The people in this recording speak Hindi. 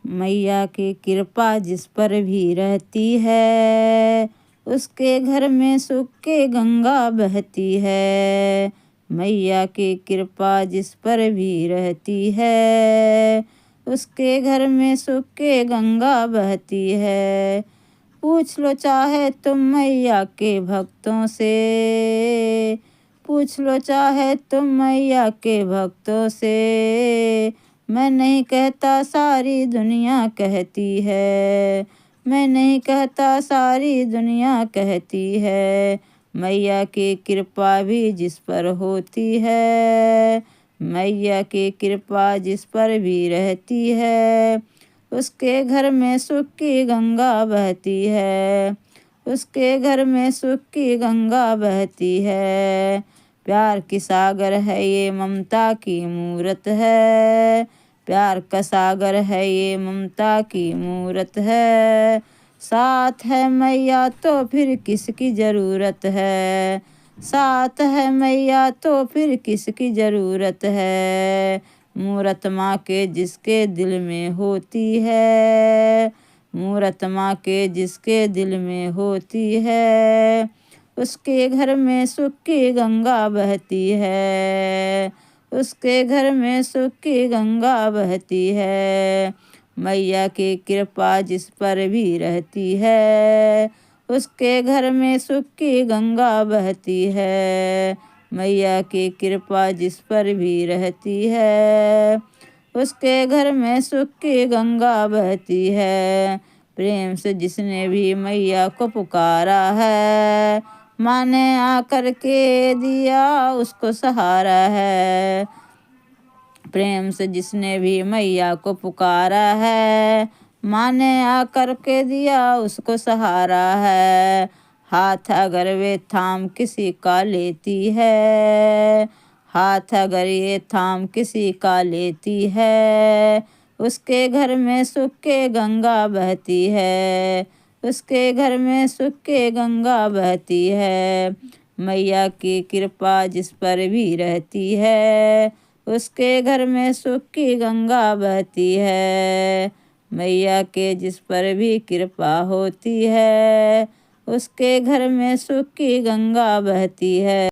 मैया की कृपा जिस पर भी रहती है, उसके घर में सुख के गंगा बहती है। मैया की कृपा जिस पर भी रहती है, उसके घर में सुख के गंगा बहती है। पूछ लो चाहे तुम मैया के भक्तों से, पूछ लो चाहे तुम मैया के भक्तों से। मैं नहीं कहता सारी दुनिया कहती है, मैं नहीं कहता सारी दुनिया कहती है। मैया की कृपा भी जिस पर होती है, मैया की कृपा जिस पर भी रहती है, उसके घर में सुख की गंगा बहती है, उसके घर में सुख की गंगा बहती है। प्यार की सागर है ये ममता की मूरत है, प्यार का सागर है ये ममता की मूरत है। साथ है मैया तो फिर किसकी ज़रूरत है, साथ है मैया तो फिर किसकी ज़रूरत है। मूरत माँ के जिसके दिल में होती है, मूरत माँ के जिसके दिल में होती है, उसके घर में सुख की गंगा बहती है, उसके घर में सुख की गंगा बहती है। मैया की कृपा जिस पर भी रहती है, उसके घर में सुख की गंगा बहती है। मैया की कृपा जिस पर भी रहती है, उसके घर में सुख की गंगा बहती है। प्रेम से जिसने भी मैया को पुकारा है, माँ ने आकर के दिया उसको सहारा है। प्रेम से जिसने भी मैया को पुकारा है, माँ ने आकर के दिया उसको सहारा है। हाथ अगर वे थाम किसी का लेती है, हाथ अगर ये थाम किसी का लेती है, उसके घर में सुख के गंगा बहती है, उसके घर में सुख के गंगा बहती है। मैया की कृपा जिस पर भी रहती है, उसके घर में सुख की गंगा बहती है। मैया के जिस पर भी कृपा होती है, उसके घर में सुख की गंगा बहती है।